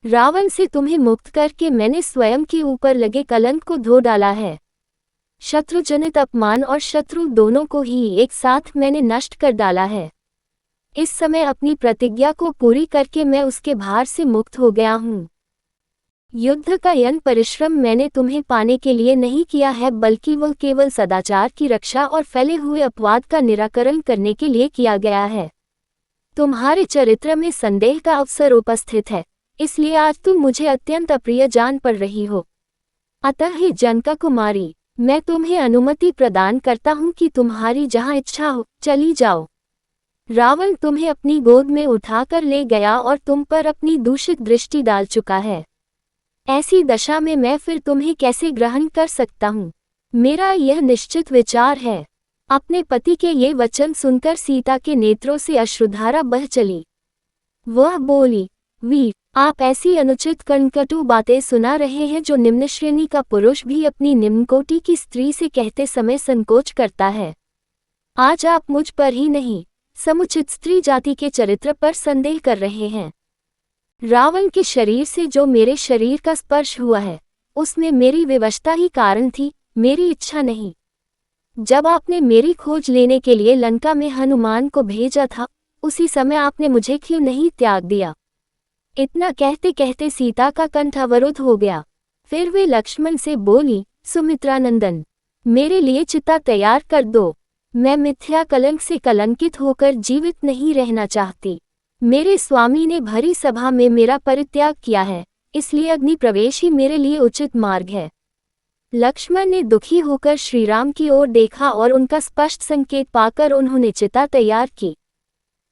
रावण से तुम्हें मुक्त करके मैंने स्वयं के ऊपर लगे कलंक को धो डाला है। शत्रुजनित अपमान और शत्रु दोनों को ही एक साथ मैंने नष्ट कर डाला है। इस समय अपनी प्रतिज्ञा को पूरी करके मैं उसके भार से मुक्त हो गया हूँ। युद्ध का यन परिश्रम मैंने तुम्हें पाने के लिए नहीं किया है, बल्कि वह केवल सदाचार की रक्षा और फैले हुए अपवाद का निराकरण करने के लिए किया गया है। तुम्हारे चरित्र में संदेह का अवसर उपस्थित है, इसलिए आज तुम मुझे अत्यंत अप्रिय जान पड़ रही हो। अतः हे जनका कुमारी, मैं तुम्हें अनुमति प्रदान करता हूँ कि तुम्हारी जहाँ इच्छा हो चली जाओ। रावण तुम्हें अपनी गोद में उठाकर ले गया और तुम पर अपनी दूषित दृष्टि डाल चुका है। ऐसी दशा में मैं फिर तुम्हें कैसे ग्रहण कर सकता हूँ? मेरा यह निश्चित विचार है। अपने पति के ये वचन सुनकर सीता के नेत्रों से अश्रुधारा बह चली। वह बोली, वीर, आप ऐसी अनुचित कणकटु बातें सुना रहे हैं जो निम्न श्रेणी का पुरुष भी अपनी निम्न कोटि की स्त्री से कहते समय संकोच करता है। आज आप मुझ पर ही नहीं, समुचित स्त्री जाति के चरित्र पर संदेह कर रहे हैं। रावण के शरीर से जो मेरे शरीर का स्पर्श हुआ है, उसमें मेरी विवशता ही कारण थी, मेरी इच्छा नहीं। जब आपने मेरी खोज लेने के लिए लंका में हनुमान को भेजा था, उसी समय आपने मुझे क्यों नहीं त्याग दिया? इतना कहते कहते सीता का कंठ अवरुद्ध हो गया। फिर वे लक्ष्मण से बोली, सुमित्रानंदन, मेरे लिए चिता तैयार कर दो। मैं मिथ्या कलंक से कलंकित होकर जीवित नहीं रहना चाहती। मेरे स्वामी ने भरी सभा में मेरा परित्याग किया है, इसलिए अग्नि प्रवेश ही मेरे लिए उचित मार्ग है। लक्ष्मण ने दुखी होकर श्रीराम की ओर देखा और उनका स्पष्ट संकेत पाकर उन्होंने चिता तैयार की।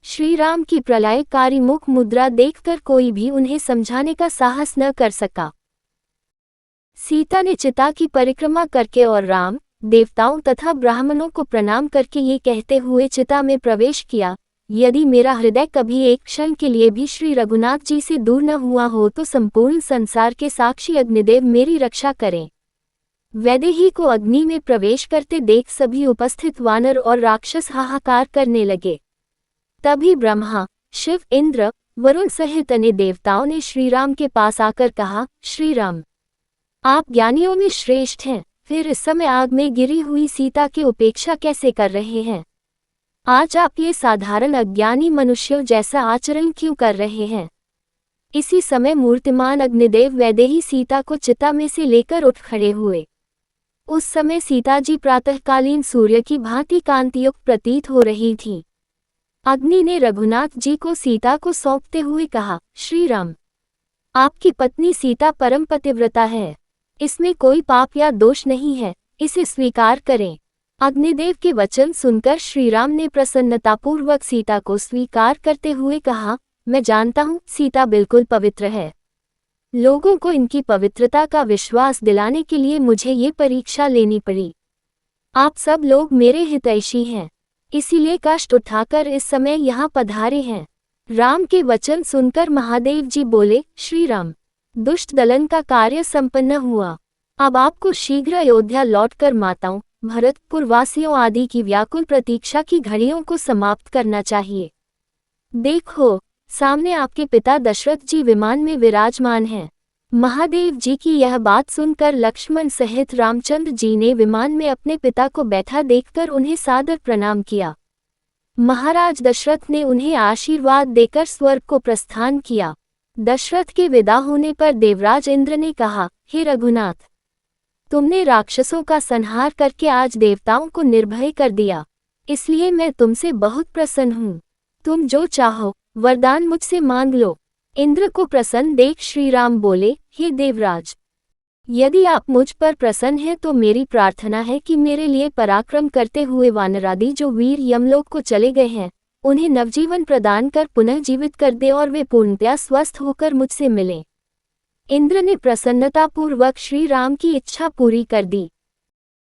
श्रीराम की प्रलयकारी मुख मुद्रा देखकर कोई भी उन्हें समझाने का साहस न कर सका। सीता ने चिता की परिक्रमा करके और राम, देवताओं तथा ब्राह्मणों को प्रणाम करके ये कहते हुए चिता में प्रवेश किया, यदि मेरा हृदय कभी एक क्षण के लिए भी श्री रघुनाथ जी से दूर न हुआ हो तो संपूर्ण संसार के साक्षी अग्निदेव मेरी रक्षा करें। वैदेही को अग्नि में प्रवेश करते देख सभी उपस्थित वानर और राक्षस हाहाकार करने लगे। तभी ब्रह्मा, शिव, इंद्र, वरुण सहित अन्य देवताओं ने श्रीराम के पास आकर कहा, श्रीराम, आप ज्ञानियों में श्रेष्ठ हैं, फिर इस समय आग में गिरी हुई सीता की उपेक्षा कैसे कर रहे हैं? आज आप ये साधारण अज्ञानी मनुष्यों जैसा आचरण क्यों कर रहे हैं? इसी समय मूर्तिमान अग्निदेव वैदेही सीता को चिता में से लेकर उठ खड़े हुए। उस समय सीता जी प्रातःकालीन सूर्य की भांति कांतियुक्त प्रतीत हो रही थी। अग्नि ने रघुनाथ जी को सीता को सौंपते हुए कहा, श्रीराम, आपकी पत्नी सीता परम पतिव्रता है, इसमें कोई पाप या दोष नहीं है, इसे स्वीकार करें। अग्निदेव के वचन सुनकर श्रीराम ने प्रसन्नतापूर्वक सीता को स्वीकार करते हुए कहा, मैं जानता हूँ सीता बिल्कुल पवित्र है। लोगों को इनकी पवित्रता का विश्वास दिलाने के लिए मुझे ये परीक्षा लेनी पड़ी। आप सब लोग मेरे हितैषी हैं, इसीलिए कष्ट उठाकर इस समय यहाँ पधारे हैं। राम के वचन सुनकर महादेव जी बोले, श्रीराम, दुष्ट दलन का कार्य संपन्न हुआ। अब आपको शीघ्र अयोध्या लौटकर माताओं, भरतपुर वासियों आदि की व्याकुल प्रतीक्षा की घड़ियों को समाप्त करना चाहिए। देखो, सामने आपके पिता दशरथ जी विमान में विराजमान हैं। महादेव जी की यह बात सुनकर लक्ष्मण सहित रामचंद्र जी ने विमान में अपने पिता को बैठा देखकर उन्हें सादर प्रणाम किया। महाराज दशरथ ने उन्हें आशीर्वाद देकर स्वर्ग को प्रस्थान किया। दशरथ के विदा होने पर देवराज इंद्र ने कहा, हे रघुनाथ, तुमने राक्षसों का संहार करके आज देवताओं को निर्भय कर दिया, इसलिए मैं तुमसे बहुत प्रसन्न हूँ। तुम जो चाहो वरदान मुझसे मांग लो। इंद्र को प्रसन्न देख श्रीराम बोले, हे देवराज, यदि आप मुझ पर प्रसन्न हैं तो मेरी प्रार्थना है कि मेरे लिए पराक्रम करते हुए वानरादि जो वीर यमलोक को चले गए हैं, उन्हें नवजीवन प्रदान कर पुनः जीवित कर दे और वे पूर्णतया स्वस्थ होकर मुझसे मिलें। इंद्र ने प्रसन्नतापूर्वक श्री राम की इच्छा पूरी कर दी।